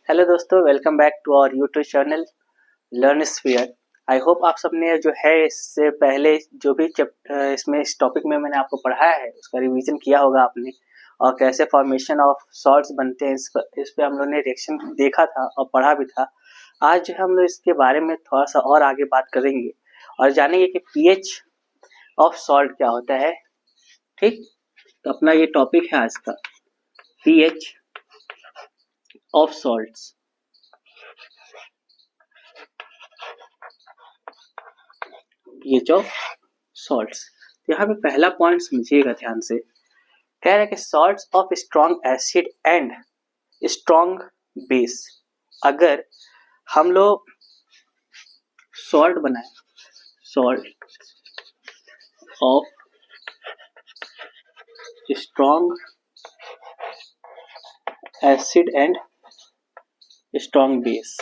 Hello दोस्तों, welcome back to our YouTube channel Learn Sphere. I hope आप सबने जो है इससे पहले जो भी इसमें इस टॉपिक में मैंने आपको पढ़ाया है उसका रिवीजन किया होगा आपने, और कैसे फॉर्मेशन ऑफ सॉल्ट्स बनते हैं इस पे हम लोग ने रिएक्शन देखा था और पढ़ा भी था। आज जो है हम लोग इसके बारे में थोड़ा सा और आगे बात करेंगे और जानेंगे कि पीएच ऑफ सॉल्ट क्या होता है। ठीक, तो अपना ये टॉपिक है आज का, pH of salts. PH of salts, यहाँ पे पहला पॉइंट समझिएगा ध्यान से। कह रहा है कि salts of strong acid and strong base. अगर हम लोग सॉल्ट बनाए, salt of strong acid and strong base,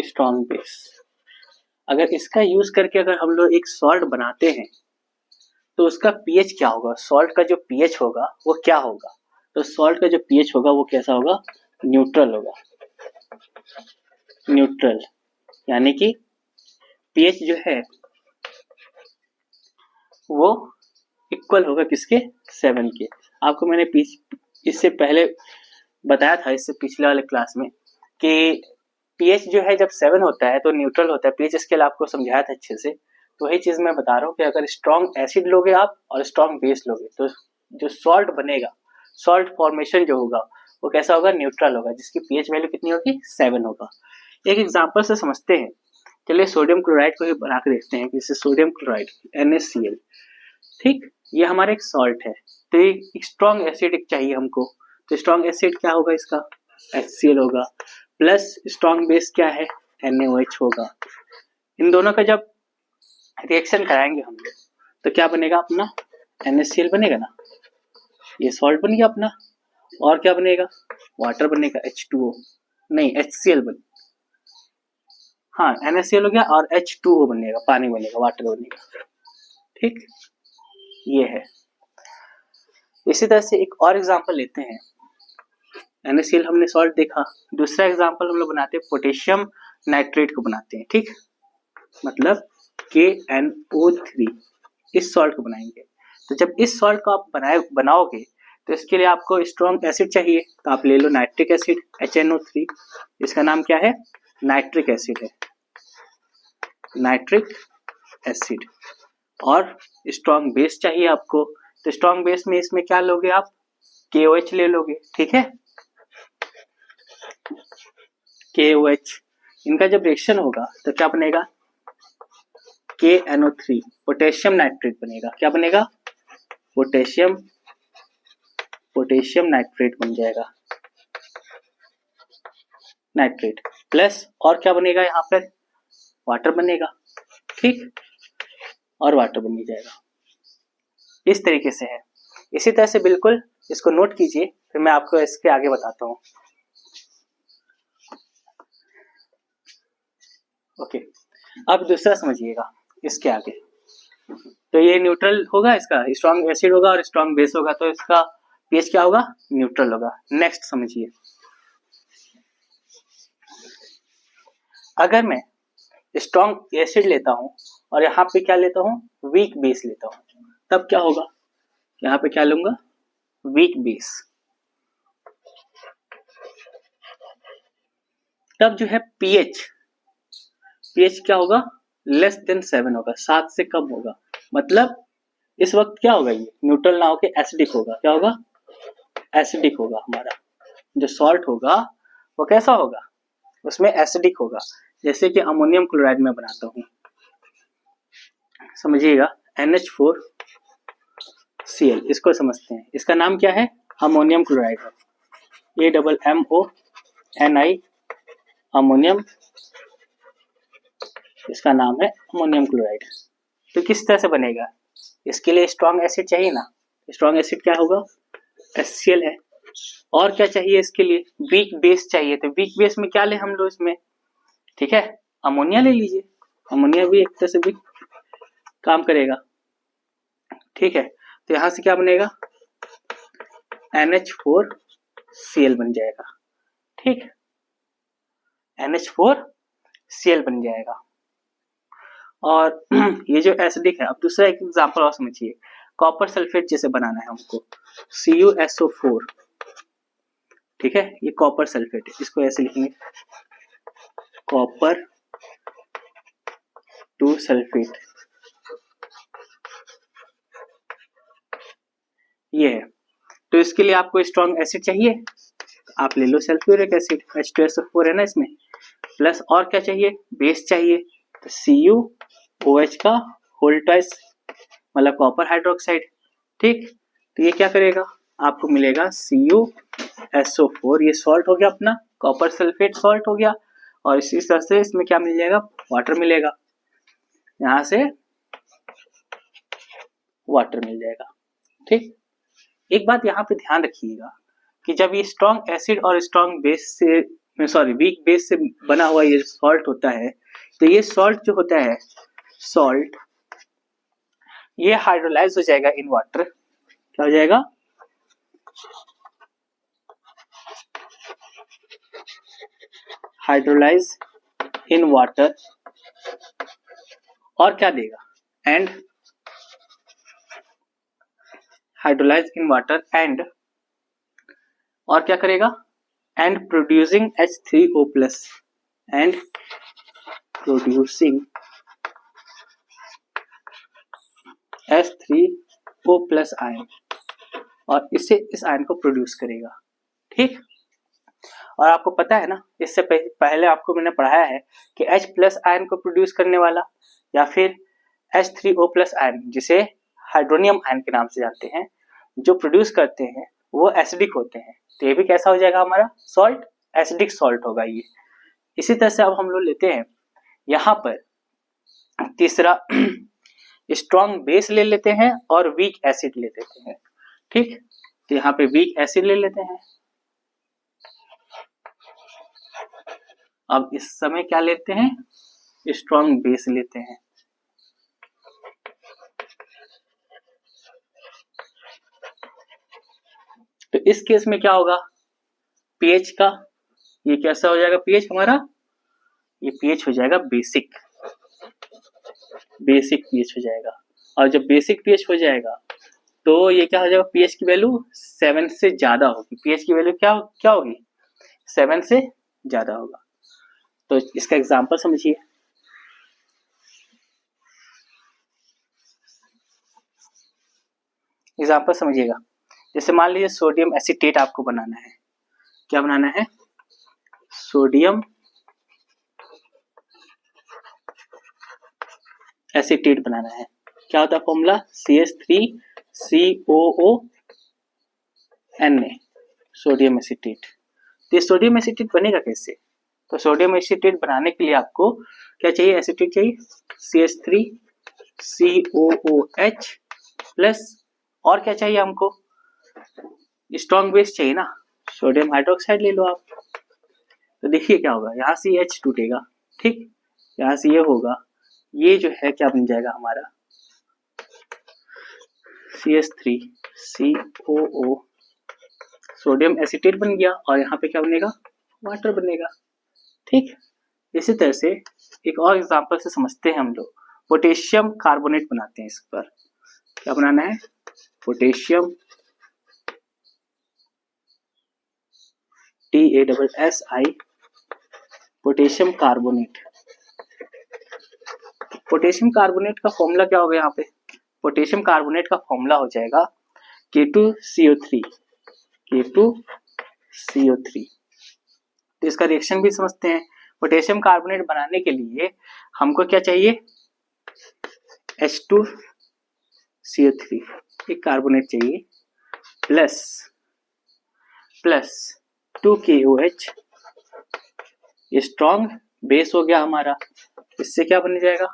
strong base, अगर इसका यूज करके अगर हम लोग एक सॉल्ट बनाते हैं तो उसका पीएच क्या होगा, सॉल्ट का जो पीएच होगा वो क्या होगा। तो सॉल्ट का जो पीएच होगा वो कैसा होगा, न्यूट्रल होगा। न्यूट्रल यानी कि पीएच जो है वो इक्वल होगा किसके, 7 के। आपको मैंने इससे पहले बताया था, इससे पिछले वाले क्लास में, कि पीएच जो है जब 7 होता है तो न्यूट्रल होता है। पीएच स्केल आपको समझाया था अच्छे से, तो वही चीज मैं बता रहा हूँ कि अगर स्ट्रॉन्ग एसिड लोगे आप और स्ट्रॉन्ग बेस लोगे तो जो सॉल्ट बनेगा, सॉल्ट फॉर्मेशन जो होगा वो कैसा होगा, न्यूट्रल होगा, जिसकी पीएच वैल्यू कितनी होगी, 7 होगा। एक एग्जांपल से समझते हैं। चलिए सोडियम क्लोराइड को ही बना के देखते हैं। जैसे सोडियम क्लोराइड NaCl, ठीक, ये हमारा एक सॉल्ट है। तो एक स्ट्रॉन्ग एसिड चाहिए हमको, तो स्ट्रॉन्ग एसिड क्या होगा इसका, HCl होगा, प्लस स्ट्रॉन्ग बेस क्या है, NaOH होगा। इन दोनों का जब रिएक्शन कराएंगे हम लोग तो क्या बनेगा, अपना NaCl बनेगा ना, ये सॉल्ट बन गया अपना। और क्या बनेगा, वाटर बनेगा, H2O नहीं HCl बन, हाँ NaCl हो गया और H2O बनेगा, पानी बनेगा, वाटर बनेगा। ठीक, ये है। इसी तरह से एक और एग्जांपल लेते हैं। NaCl हमने सॉल्ट देखा, दूसरा एग्जांपल हम लोग बनाते हैं, पोटेशियम नाइट्रेट को बनाते हैं। ठीक, मतलब KNO3, इस सॉल्ट को बनाएंगे। तो जब इस सॉल्ट को आप बनाओगे तो इसके लिए आपको स्ट्रॉन्ग एसिड चाहिए, तो आप ले लो नाइट्रिक एसिड HNO3। इसका नाम क्या है, नाइट्रिक एसिड है, नाइट्रिक एसिड। और स्ट्रॉन्ग बेस चाहिए आपको, तो स्ट्रॉन्ग बेस में इसमें क्या लोगे आप, KOH ले लोगे। ठीक है, KOH, इनका जब रिएक्शन होगा तो क्या बनेगा, KNO3, पोटेशियम नाइट्रेट बनेगा। क्या बनेगा, पोटेशियम नाइट्रेट बन जाएगा, नाइट्रेट प्लस, और क्या बनेगा यहाँ पर, वाटर बनेगा। ठीक, और वाटर बन जाएगा। इस तरीके से है। इसी तरह से बिल्कुल इसको नोट कीजिए, फिर मैं आपको इसके आगे बताता हूँ। ओके, अब दूसरा समझिएगा इसके आगे। तो ये न्यूट्रल होगा, इसका स्ट्रॉन्ग एसिड होगा और स्ट्रॉन्ग बेस होगा, तो इसका पीएच क्या होगा, न्यूट्रल होगा। नेक्स्ट समझिए, अगर मैं स्ट्रॉन्ग एसिड लेता हूं और यहाँ पे क्या लेता हूं, वीक बेस लेता हूं, तब क्या होगा, यहाँ पे क्या लूंगा, वीक बेस। तब जो है पीएच क्या होगा, लेस देन 7 होगा, 7 से कम होगा। मतलब इस वक्त क्या होगा, ये न्यूट्रल ना होकर एसिडिक होगा। क्या होगा, एसिडिक होगा। हमारा जो सॉल्ट होगा वो कैसा होगा, उसमें एसिडिक होगा। जैसे कि अमोनियम क्लोराइड में बनाता हूं, समझिएगा, NH4Cl, इसको समझते हैं। इसका नाम क्या है, अमोनियम क्लोराइड है, AMMONI, अमोनियम, इसका नाम है अमोनियम क्लोराइड। तो किस तरह से बनेगा, इसके लिए स्ट्रॉन्ग एसिड चाहिए ना, स्ट्रॉन्ग एसिड क्या होगा, HCl है। और क्या चाहिए इसके लिए, वीक बेस चाहिए। तो वीक बेस में क्या ले हम लोग इसमें, ठीक है, अमोनिया ले लीजिए, अमोनिया भी एक तरह से भी काम करेगा। ठीक है, तो यहां से क्या बनेगा, NH4 Cl बन जाएगा, ठीक, NH4Cl बन जाएगा। और ये जो एसिडिक है, अब दूसरा एक एग्जांपल और समझिए, कॉपर सल्फेट जैसे बनाना है हमको, CuSO4, ठीक है, ये कॉपर सल्फेट है, इसको ऐसे लिखेंगे कॉपर 2 सल्फेट, ये है। तो इसके लिए आपको स्ट्रॉन्ग एसिड चाहिए, आप ले लो सल्फ्यूरिक एसिड, H2SO4 है ना इसमें, प्लस और क्या चाहिए, बेस चाहिए, तो CuOH का होल ट्वाइस, मतलब कॉपर हाइड्रोक्साइड, ठीक। तो ये क्या करेगा, आपको मिलेगा CuSO4, ये सॉल्ट हो गया अपना, कॉपर सल्फेट सॉल्ट हो गया, और इसी तरह से इसमें क्या मिल जाएगा, वाटर मिलेगा, यहां से वाटर मिल जाएगा, ठीक। एक बात यहाँ पे ध्यान रखिएगा कि जब ये स्ट्रॉन्ग एसिड और स्ट्रॉन्ग बेस से, सॉरी वीक बेस से बना हुआ ये सॉल्ट होता है, तो ये सॉल्ट जो होता है, सॉल्ट ये हाइड्रोलाइज हो जाएगा इन वाटर, क्या हो जाएगा, हाइड्रोलाइज इन वाटर, और क्या देगा, and hydrolyse in water and, और क्या करेगा, and producing H3O plus, and producing H3O plus ion, और इससे इस आयन को प्रोड्यूस करेगा, ठीक। और आपको पता है ना, इससे पहले आपको मैंने पढ़ाया है कि H प्लस आयन को प्रोड्यूस करने वाला या फिर H3O प्लस आयन, जिसे हाइड्रोनियम आयन के नाम से जानते हैं, जो प्रोड्यूस करते हैं वो एसिडिक होते हैं, तो ये भी कैसा हो जाएगा हमारा सॉल्ट, एसिडिक सॉल्ट होगा ये। इसी तरह से अब हम लोग लेते हैं यहाँ पर तीसरा, स्ट्रॉन्ग बेस ले लेते हैं और वीक एसिड ले लेते हैं, ठीक। तो यहाँ पे वीक एसिड ले लेते हैं, अब इस समय क्या लेते हैं, स्ट्रॉन्ग बेस लेते हैं, तो इस केस में क्या होगा, पीएच का, ये कैसा हो जाएगा पीएच हमारा, ये पीएच हो जाएगा बेसिक, बेसिक पीएच हो जाएगा। और जब बेसिक पीएच हो जाएगा तो ये क्या हो जाएगा, पीएच की वैल्यू 7 से ज्यादा होगी, पीएच की वैल्यू क्या होगी, 7 से ज्यादा होगा। तो इसका एग्जांपल समझिए, एग्जांपल समझिएगा, जैसे मान लीजिए सोडियम एसीटेट आपको बनाना है, क्या बनाना है, सोडियम एसीटेट बनाना है, क्या होता है फॉर्मूला, CH3COONA, सोडियम एसीटेट। तो सोडियम एसीटेट बनेगा कैसे, तो सोडियम एसीटेट बनाने के लिए आपको क्या चाहिए, एसीटेट चाहिए, CH3COOH प्लस, और क्या चाहिए हमको, स्ट्रॉन्ग बेस चाहिए ना, सोडियम हाइड्रोक्साइड ले लो आप। तो देखिए क्या होगा, यहाँ से H टूटेगा, ठीक, यहाँ से ये होगा, ये जो है क्या बन जाएगा हमारा CH3COO, सोडियम एसीटेट बन गया, और यहाँ पे क्या बनेगा, वाटर बनेगा, ठीक। इसी तरह से एक और एग्जांपल से समझते हैं हम लोग, पोटेशियम कार्बोनेट बनाते हैं, इस पर क्या बनाना है, potassium TASSI, potassium carbonate. Potassium carbonate का फॉर्मूला क्या होगा, यहाँ पे पोटेशियम कार्बोनेट का फॉर्मूला हो जाएगा K2CO3, K2CO3। तो इसका रिएक्शन भी समझते हैं, पोटेशियम कार्बोनेट बनाने के लिए हमको क्या चाहिए, H2CO3, एक कार्बोनेट चाहिए, प्लस 2KOH, स्ट्रॉन्ग बेस हो गया हमारा, इससे क्या बन जाएगा,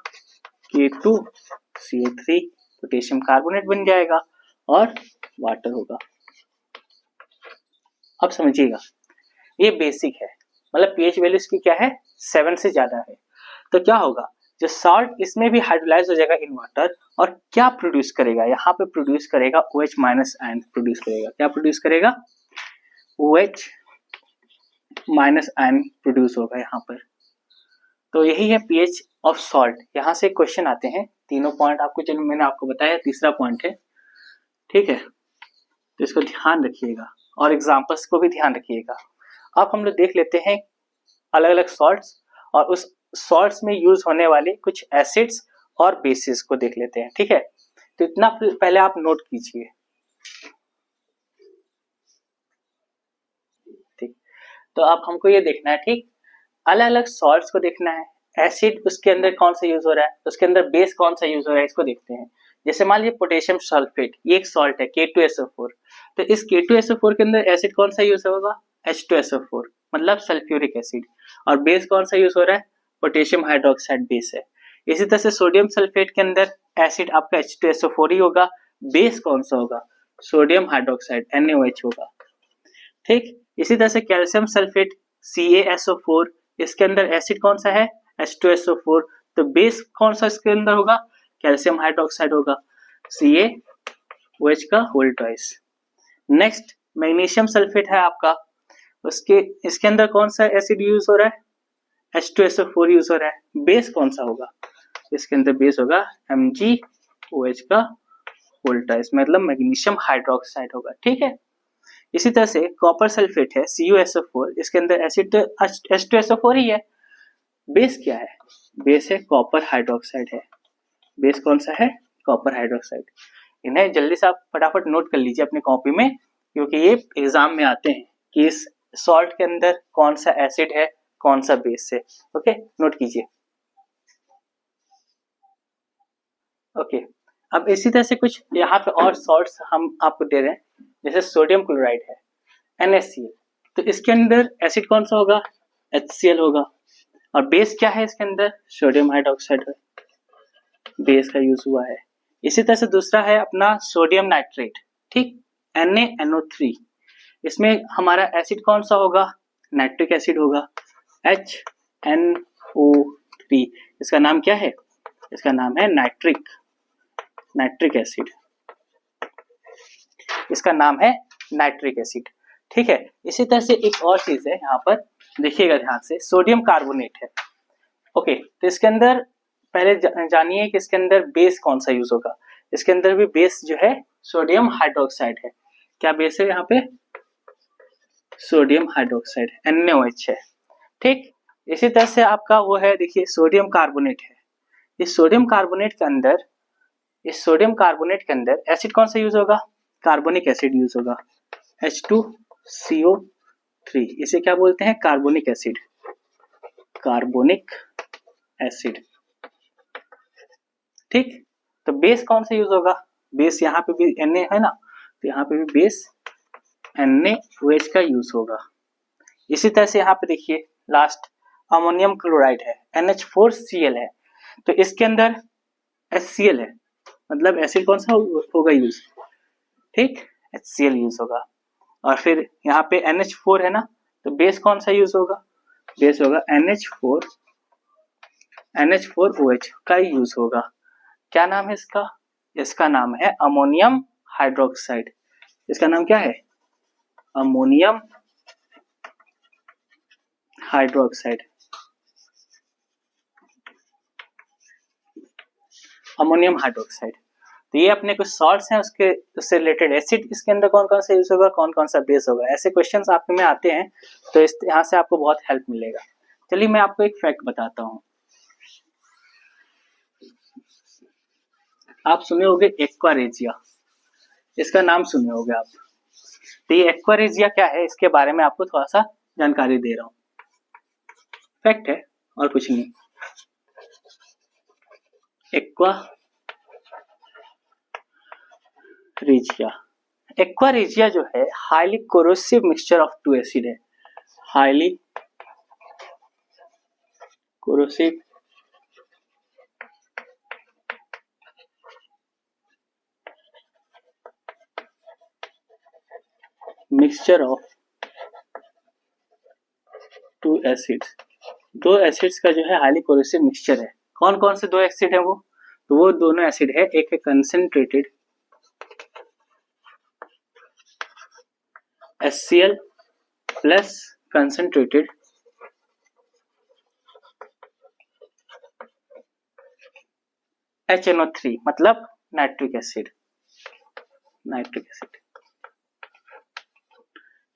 K2CO3, पोटेशियम कार्बोनेट बन जाएगा, और वाटर होगा। अब समझिएगा, ये बेसिक है, मतलब पीएच वैल्यू इसकी क्या है, 7 से ज्यादा है, तो क्या होगा, जो सॉल्ट इसमें भी हाइड्रोलाइज हो जाएगा इन वाटर, और क्या प्रोड्यूस करेगा, यहाँ पे प्रोड्यूस करेगा OH माइनस आयन प्रोड्यूस करेगा, क्या प्रोड्यूस करेगा, OH माइनस आयन प्रोड्यूस होगा यहाँ पर। तो यही है pH ऑफ सॉल्ट। यहाँ से क्वेश्चन आते हैं, तीनों पॉइंट आपको चलो मैंने आपको बताया, तीसरा पॉइंट है, ठीक है, तो इसको ध्यान रखिएगा और एग्जाम्पल्स को भी ध्यान रखिएगा। अब हम लोग देख लेते हैं अलग अलग सॉल्ट्स और उस सॉल्ट्स में यूज होने वाले कुछ एसिड्स और बेसिस को देख लेते हैं, ठीक है। तो इतना पहले आप नोट कीजिए, ठीक। तो अब हमको ये देखना है, ठीक, अलग अलग सॉल्ट्स को देखना है, एसिड उसके अंदर कौन सा यूज हो रहा है, उसके अंदर बेस कौन सा यूज हो रहा है, इसको देखते हैं। जैसे मान लीजिए पोटेशियम सल्फेट, ये एक सॉल्ट है K2SO4, तो इस K2SO4 के अंदर एसिड कौन सा यूज होगा, H2SO4 मतलब सल्फ्यूरिक एसिड, और बेस कौन सा यूज हो रहा है, पोटेशियम हाइड्रोक्साइड बेस है। इसी तरह से सोडियम सल्फेट के अंदर एसिड आपका H2SO4 ही होगा, बेस कौन सा होगा, सोडियम हाइड्रोक्साइड NaOH होगा, ठीक। इसी तरह से कैल्शियम सल्फेट CaSO4, इसके अंदर एसिड कौन सा है, H2SO4, तो बेस कौन सा इसके अंदर होगा, कैल्शियम हाइड्रोक्साइड होगा, CaOH का whole twice. Next magnesium sulphate है आपका, उसके इसके अंदर कौन सा एसिड यूज हो रहा है, H2SO4 यूज हो रहा है, बेस कौन सा होगा, इसके अंदर बेस होगा MgOH का होल ट्वाइस, मतलब मैग्नीशियम हाइड्रोक्साइड होगा, ठीक है। इसी तरह से कॉपर सल्फेट है CuSO4, इसके अंदर एसिड तो H2SO4 ही है, बेस क्या है, बेस है कॉपर हाइड्रोक्साइड है, बेस कौन सा है, कॉपर हाइड्रोक्साइड। इन्हें जल्दी से आप फटाफट नोट कर लीजिए अपने कॉपी में, क्योंकि ये एग्जाम में आते हैं कि इस सॉल्ट के अंदर कौन सा एसिड है, कौन सा बेस है, ओके, नोट कीजिए। ओके, अब इसी तरह से कुछ यहाँ पे और सॉल्ट्स हम आपको दे रहे हैं, जैसे सोडियम क्लोराइड है NaCl, तो इसके अंदर एसिड कौन सा होगा, HCl होगा, और बेस क्या है इसके अंदर, सोडियम हाइड्रोक्साइड है, बेस का यूज हुआ है। इसी तरह से दूसरा है अपना सोडियम नाइट्रेट, ठीक, NaNO3, इसमें हमारा एसिड कौन सा होगा, नाइट्रिक एसिड होगा, HNO3, इसका नाम क्या है, इसका नाम है नाइट्रिक एसिड, इसका नाम है नाइट्रिक एसिड, ठीक है। इसी तरह से एक और चीज है यहाँ पर, देखिएगा ध्यान से, सोडियम कार्बोनेट है, ओके, तो इसके अंदर पहले जानिए कि इसके अंदर बेस कौन सा यूज होगा, इसके अंदर भी बेस जो है सोडियम हाइड्रोक्साइड है, क्या बेस है यहाँ पे, सोडियम हाइड्रोक्साइड NaOH है, ठीक। इसी तरह से आपका वो है, देखिए सोडियम कार्बोनेट है, इस सोडियम कार्बोनेट के अंदर एसिड कौन सा यूज होगा, कार्बोनिक एसिड यूज होगा, H2CO3, इसे क्या बोलते हैं, कार्बोनिक एसिड, ठीक। तो बेस कौन सा यूज होगा, बेस यहाँ पे भी Na है ना, तो यहाँ पे भी बेस NaOH का यूज होगा। इसी तरह से यहाँ पे देखिए लास्ट अमोनियम क्लोराइड है, NH4Cl है, तो इसके अंदर HCl है, मतलब एसिड कौन सा होगा यूज, ठीक, HCl यूज होगा। और फिर यहाँ पे NH4 है ना, तो बेस कौन सा यूज होगा, बेस होगा NH4OH का यूज होगा। क्या नाम है इसका, इसका नाम है अमोनियम हाइड्रोक्साइड, इसका नाम क्या है, अमोनियम हाइड्रोक्साइड, अमोनियम हाइड्रोक्साइड। तो ये अपने कुछ सॉल्ट्स हैं, उससे रिलेटेड एसिड इसके अंदर कौन कौन सा यूज होगा, कौन कौन सा बेस होगा, ऐसे क्वेश्चंस आपके में आते हैं, तो इस यहाँ से आपको बहुत हेल्प मिलेगा। चलिए मैं आपको एक फैक्ट बताता हूँ, आप सुने होंगे एक्वा रेजिया, इसका नाम सुने होंगे आप, तो ये एक्वा रेजिया क्या है, इसके बारे में आपको थोड़ा सा जानकारी दे रहा हूँ, फैक्ट है और कुछ नहीं। एक्वा रेजिया जो है highly corrosive mixture of two acid है, highly corrosive mixture of two acids, दो एसिड्स का जो है हाईली कोरोसिव मिक्सचर है। कौन कौन से दो एसिड है वो, तो वो दोनों एसिड है, एक है concentrated HCl plus concentrated HNO3 मतलब नाइट्रिक एसिड।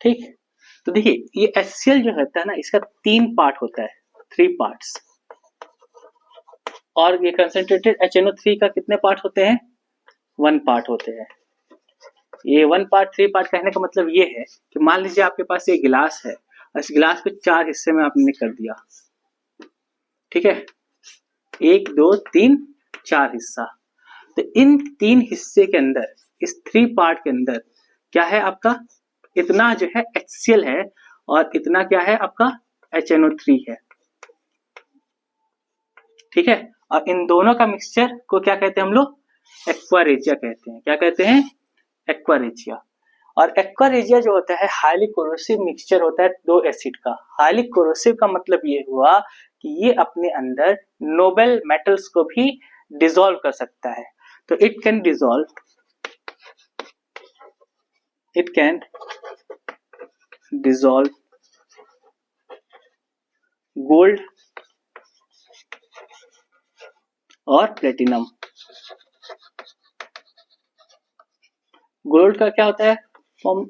ठीक, तो देखिए ये HCl जो होता है ना, इसका 3 पार्ट होता है, 3 पार्ट्स, और ये कंसंट्रेटेड HNO3 का कितने पार्ट होते हैं? 1 पार्ट होते हैं। ये 1 पार्ट 3 पार्ट कहने का मतलब ये है कि मान लीजिए आपके पास ये गिलास है और इस गिलास को 4 हिस्से में आपने कर दिया, ठीक है, 1 2 3 4 हिस्सा। तो इन 3 हिस्से के अंदर, इस 3 पार्ट के अंदर क्या है आपका? इतना जो है HCl है और इतना क्या है आपका? HNO3 है, ठीक है। और इन दोनों का मिक्सचर को क्या कहते हैं हम लोग? एक्वा रेजिया कहते हैं। क्या कहते हैं? Aqua regia. और एक्वा रेजिया जो होता है हाईली कोरोसिव मिक्सचर होता है 2 एसिड का। हाईली कोरोसिव का मतलब ये हुआ कि ये अपने अंदर नोबल मेटल्स को भी डिसॉल्व कर सकता है। तो इट कैन डिसॉल्व गोल्ड और प्लेटिनम। गोल्ड का क्या होता है फॉर्म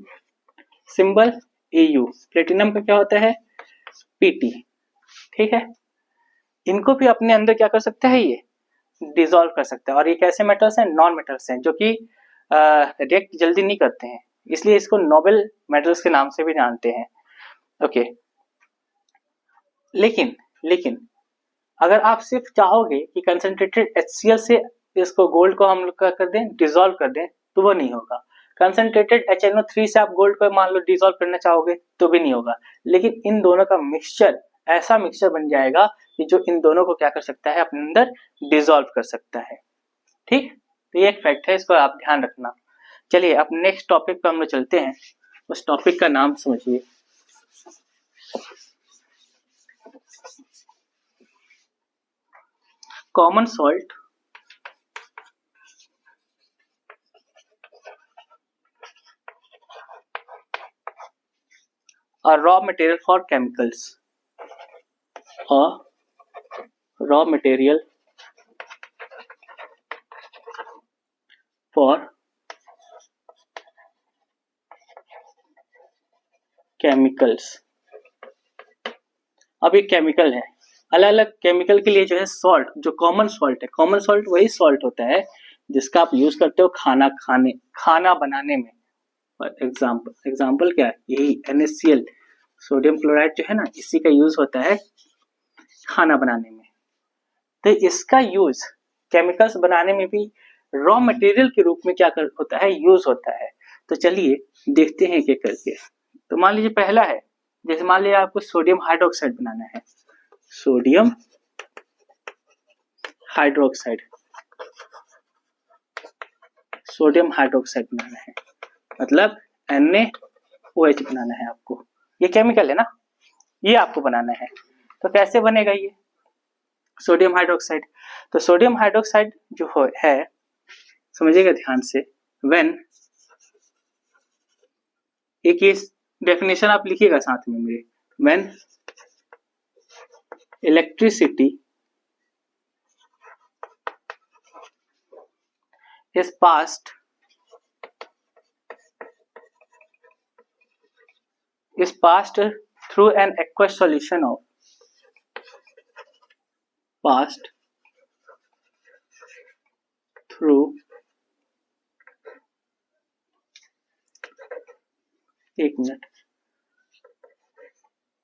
सिंबल? AU। प्लेटिनम का क्या होता है? PT। ठीक है, इनको भी अपने अंदर क्या कर सकता है? ये डिसॉल्व कर सकता है। और ये कैसे मेटल्स हैं? नॉन मेटल्स हैं, जो कि रिएक्ट जल्दी नहीं करते हैं, इसलिए इसको नोबल मेटल्स के नाम से भी जानते हैं। ओके, लेकिन अगर आप सिर्फ चाहोगे कि कंसंट्रेटेड HCl से इसको गोल्ड को हम लोग क्या कर दें? डिसॉल्व कर दें, तो वो नहीं होगा। कंसंट्रेटेड HNO3 से आप गोल्ड को मान लो डिसॉल्व करना चाहोगे तो भी नहीं होगा। लेकिन इन दोनों का मिक्सचर ऐसा मिक्सचर बन जाएगा कि जो इन दोनों को क्या कर सकता है? अपने अंदर डिसॉल्व कर सकता है। ठीक, तो ये एक फैक्ट है, इसको आप ध्यान रखना। चलिए अब नेक्स्ट टॉपिक पे हम लोग चलते हैं। उस टॉपिक का नाम समझिए, कॉमन सॉल्ट और रॉ मटेरियल फॉर केमिकल्स, और रॉ मटेरियल फॉर केमिकल्स। अब ये केमिकल है, अलग अलग केमिकल के लिए जो है सॉल्ट, जो कॉमन सॉल्ट है, कॉमन सॉल्ट वही सॉल्ट होता है जिसका आप यूज करते हो खाना बनाने में। एग्जाम्पल क्या है? यही NaCl, सोडियम क्लोराइड जो है ना, इसी का यूज होता है खाना बनाने में। तो इसका यूज केमिकल्स बनाने में भी रॉ मटेरियल के रूप में क्या होता है? यूज होता है। तो चलिए देखते हैं क्या करके। तो मान लीजिए पहला है, जैसे मान लीजिए आपको सोडियम हाइड्रोक्साइड बनाना है, सोडियम हाइड्रोक्साइड बनाना है, मतलब NaOH बनाना है आपको। ये केमिकल है ना, ये आपको बनाना है। तो कैसे बनेगा ये सोडियम हाइड्रोक्साइड? तो सोडियम हाइड्रोक्साइड जो है, समझिएगा ध्यान से, व्हेन, एक ये डेफिनेशन आप लिखिएगा साथ में मेरे, when electricity is passed through an aqueous solution of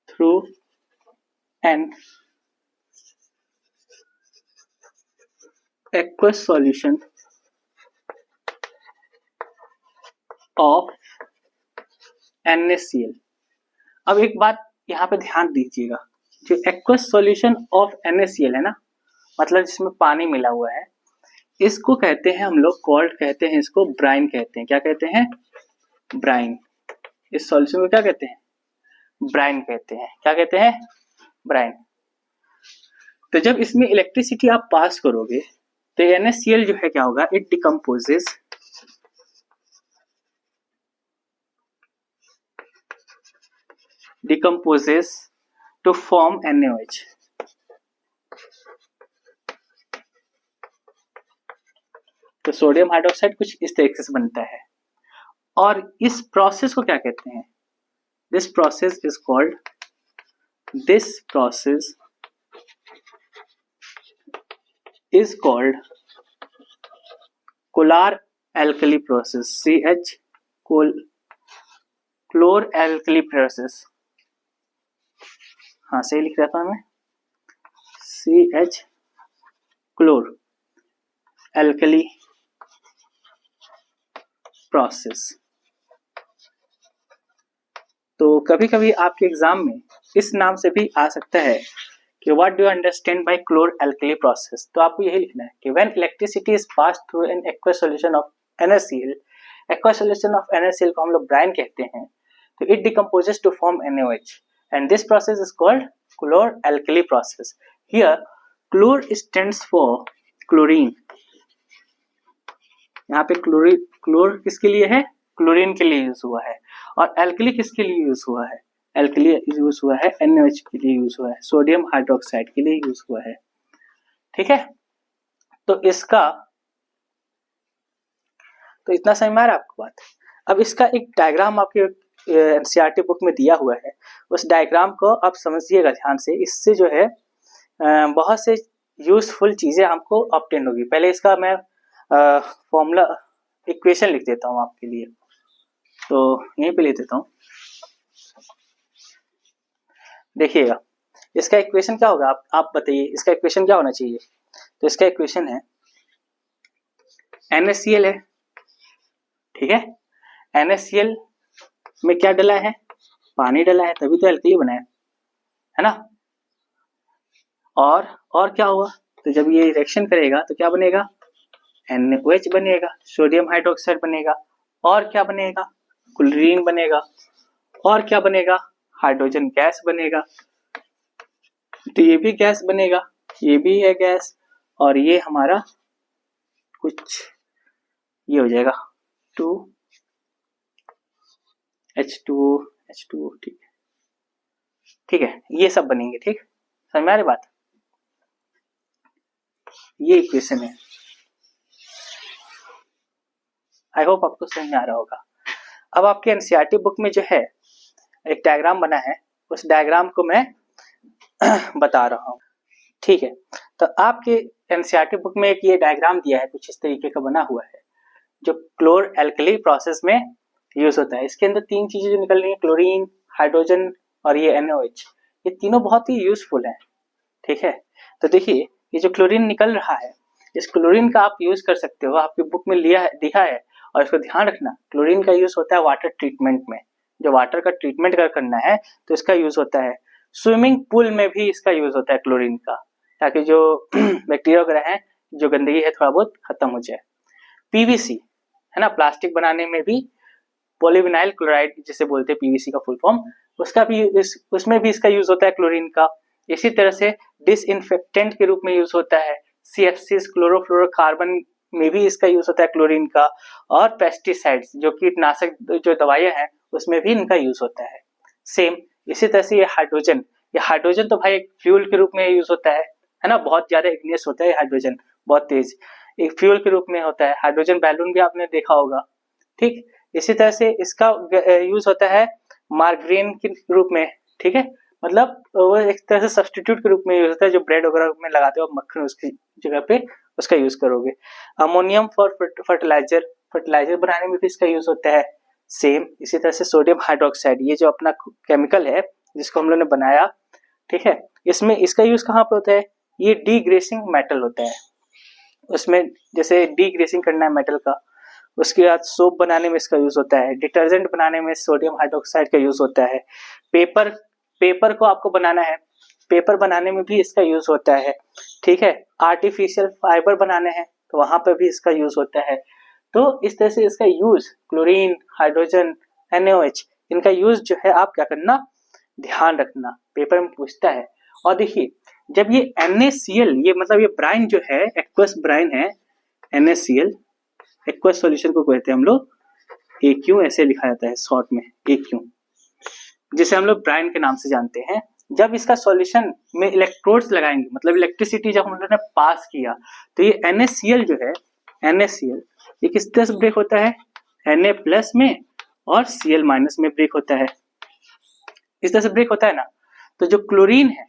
through an aqueous solution of NaCl। अब एक बात यहाँ पे ध्यान दीजिएगा, जो एक्वस सॉल्यूशन ऑफ NaCl है ना, मतलब जिसमें पानी मिला हुआ है, इसको कहते हैं हम लोग कॉल्ड कहते हैं, इसको ब्राइन कहते हैं। क्या कहते हैं? ब्राइन। इस सॉल्यूशन को क्या कहते हैं? ब्राइन कहते हैं। क्या कहते हैं? ब्राइन। तो जब इसमें इलेक्ट्रिसिटी आप पास करोगे तो NaCl जो है क्या होगा? It decomposes decomposes to form NaOH। तो सोडियम हाइड्रोक्साइड कुछ इस तरीके से बनता है और इस प्रोसेस को क्या कहते हैं? This process is called chlor alkali process, CH chlor alkali process. हाँ सही लिख रहा था मैं, CH क्लोर एल्कली प्रोसेस। तो कभी कभी आपके एग्जाम में इस नाम से भी आ सकता है कि what do you understand by chlor alkali process. तो आपको यही लिखना है कि when electricity is passed through an aqueous solution of NaCl, aqueous solution of NaCl को हम लोग ब्राइन कहते हैं, तो it decomposes to form NaOH and this process is called chlor alkali process. Here chlor stands for chlorine. यहाँ पे क्लोर किसके लिए है? क्लोरीन के लिए यूज हुआ है। और एल्कली किसके लिए यूज हुआ है? एल्कली यूज हुआ है NaOH के लिए यूज हुआ है, सोडियम हाइड्रोक्साइड के लिए यूज हुआ है। ठीक है, तो इतना समझ में आ रहा है आपको बात। अब इसका एक डायग्राम आपके एनसीईआरटी बुक में दिया हुआ है, उस डायग्राम को आप समझिएगा ध्यान से। इससे जो है बहुत से यूजफुल चीजें हमको ऑब्टेन होगी। पहले इसका मैं फॉर्मूला इक्वेशन लिख देता हूँ आपके लिए, तो यहीं पे लिख देता हूँ। देखिएगा इसका इक्वेशन क्या होगा, आप बताइए इसका इक्वेशन क्या होना चाहिए। तो इसका इक्वेशन है NaCl है, ठीक है। NaCl में क्या डला है? पानी डला है, तभी तो एल्कली बना है ना। और क्या हुआ? तो जब ये रिएक्शन करेगा तो क्या बनेगा? NaOH बनेगा, सोडियम हाइड्रोक्साइड बनेगा। और क्या बनेगा? क्लोरीन बनेगा। और क्या बनेगा? हाइड्रोजन गैस बनेगा। तो ये भी गैस बनेगा, ये भी है गैस, और ये हमारा कुछ ये हो जाएगा 2H2O, ठीक है, ये सब बनेंगे। ठीक, समझ में आ रही बात? ये इक्वेशन है, आई होप आपको समझ में आ रहा होगा। अब आपके एनसीईआरटी बुक में जो है एक डायग्राम बना है, उस डायग्राम को मैं बता रहा हूँ। ठीक है, तो आपके एनसीईआरटी बुक में एक ये डायग्राम दिया है, कुछ इस तरीके का बना हुआ है, जो क्लोर एल्कली प्रोसेस में यूज होता है। इसके अंदर तीन चीजें जो निकल रही है, क्लोरीन, हाइड्रोजन और ये NaOH, ये तीनों बहुत ही यूजफुल है। ठीक है, तो देखिए ये जो क्लोरीन निकल रहा है, इस क्लोरीन का आप यूज कर सकते हो, आपकी बुक में दिखा है। और इसको ध्यान रखना, क्लोरीन का यूज होता है वाटर ट्रीटमेंट में, जो वाटर का ट्रीटमेंट करना है तो इसका यूज होता है। स्विमिंग पूल में भी इसका यूज होता है क्लोरीन का, ताकि जो बैक्टीरिया वगैरह है, जो गंदगी है, थोड़ा बहुत खत्म हो जाए। PVC है ना, प्लास्टिक बनाने में भी पॉलीविनाइल क्लोराइड जिसे बोलते हैं, PVC का फुल फॉर्म, उसमें भी इसका यूज होता है क्लोरीन का। इसी तरह से डिसइंफेक्टेंट के रूप में यूज होता है। CFCs क्लोरोफ्लोरोकार्बन में भी इसका यूज होता है क्लोरीन का। और पेस्टिसाइड्स, जो कीटनाशक जो दवाइयां हैं, उसमें भी इनका यूज होता है। सेम इसी तरह से ये हाइड्रोजन तो भाई एक फ्यूल के रूप में यूज होता है ना, बहुत ज्यादा इग्नियस होता है हाइड्रोजन, बहुत तेज एक फ्यूल के रूप में होता है। हाइड्रोजन बैलून भी आपने देखा होगा। ठीक, इसी तरह से इसका यूज होता है मार्गरीन के रूप में। ठीक है, मतलब वो एक तरह से सब्स्टिट्यूट के रूप में यूज होता है, जो ब्रेड वगैरह में लगाते हो मक्खन, उसकी जगह पे उसका यूज करोगे। अमोनियम फॉर फर्टिलाइजर बनाने में भी इसका यूज होता है। सेम इसी तरह से सोडियम हाइड्रोक्साइड, ये जो अपना केमिकल है जिसको हम लोग ने बनाया, ठीक है, इसमें इसका यूज कहाँ पे होता है? ये डीग्रेसिंग मेटल होता है, उसमें जैसे डीग्रेसिंग करना है मेटल का। उसके बाद सोप बनाने में इसका यूज होता है। डिटर्जेंट बनाने में सोडियम हाइड्रोक्साइड का यूज होता है। पेपर को आपको बनाना है, पेपर बनाने में भी इसका यूज होता है। ठीक है, आर्टिफिशियल फाइबर बनाने हैं तो वहां पर भी इसका यूज होता है। तो इस तरह से इसका यूज क्लोरीन, हाइड्रोजन, NaOH, इनका यूज जो है आप क्या करना, ध्यान रखना, पेपर में पूछता है। और देखिए जब ये NaCl, ये मतलब ये ब्राइन जो है, एक्वस ब्राइन है, NaCl एक्वस सॉल्यूशन को कहते हैं हम लोग, AQ ऐसे लिखा जाता है शॉर्ट में, AQ। जिसे हम लोग ब्राइन के नाम से जानते हैं। जब इसका सॉल्यूशन में इलेक्ट्रोड्स लगाएंगे, मतलब इलेक्ट्रिसिटी जब हम लोगों ने पास किया, तो ये NaCl जो है, NaCl ये किस तरह से ब्रेक होता है, Na+ में और Cl- में ब्रेक होता है। इस तरह से ब्रेक होता है ना। तो जो क्लोरीन है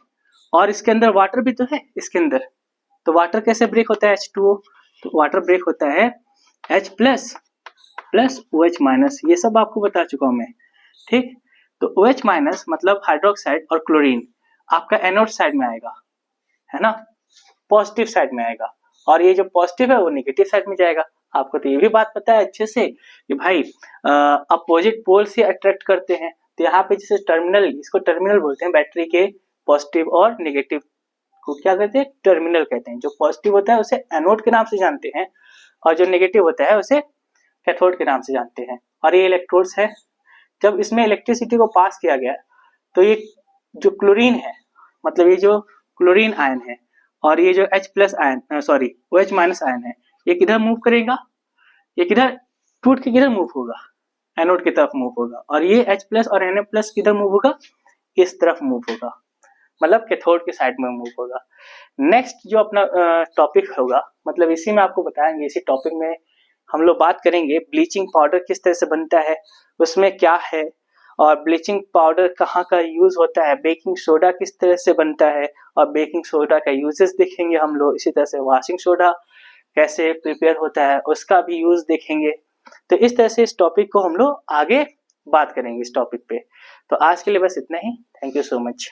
और इसके अंदर वाटर भी तो है इसके अंदर, तो वाटर कैसे ब्रेक होता है, H2O, तो वाटर ब्रेक होता है H+ प्लस OH-, ये सब आपको बता चुका हूं मैं, ठीक। तो OH- मतलब हाइड्रोक्साइड और क्लोरीन आपका एनोड साइड में आएगा, है ना, पॉजिटिव साइड में आएगा, और ये जो पॉजिटिव है वो नेगेटिव साइड में जाएगा। आपको तो ये भी बात पता है अच्छे से कि भाई अपोजिट पोल से अट्रैक्ट करते हैं। तो यहाँ पे जैसे टर्मिनल, इसको टर्मिनल बोलते हैं, बैटरी के पॉजिटिव और नेगेटिव को क्या कहते हैं, टर्मिनल कहते हैं। जो पॉजिटिव होता है उसे एनोड के नाम से जानते हैं, और जो नेगेटिव होता है उसे कैथोड के नाम से जानते हैं। और ये इलेक्ट्रोड्स है, जब इसमें इलेक्ट्रिसिटी को पास किया गया तो ये जो क्लोरीन है, मतलब ये जो क्लोरीन आयन है और ये जो H+ ion, sorry OH- ion है, ये किधर मूव करेगा, ये किधर टूट के किधर मूव होगा, एनोड की तरफ मूव होगा, और ये H+ और Na+ किधर मूव होगा, इस तरफ मूव होगा, मतलब कैथोड के साइड में मूव होगा। नेक्स्ट जो अपना टॉपिक होगा, मतलब इसी में आपको बताएंगे, इसी टॉपिक में हम लोग बात करेंगे ब्लीचिंग पाउडर किस तरह से बनता है, उसमें क्या है, और ब्लीचिंग पाउडर कहाँ का यूज होता है, बेकिंग सोडा किस तरह से बनता है, और बेकिंग सोडा का यूजेस देखेंगे हम लोग। इसी तरह से वॉशिंग सोडा कैसे प्रिपेयर होता है उसका भी यूज देखेंगे। तो इस तरह से इस टॉपिक को हम लोग आगे बात करेंगे इस टॉपिक पे। तो आज के लिए बस इतना ही। Thank you so much.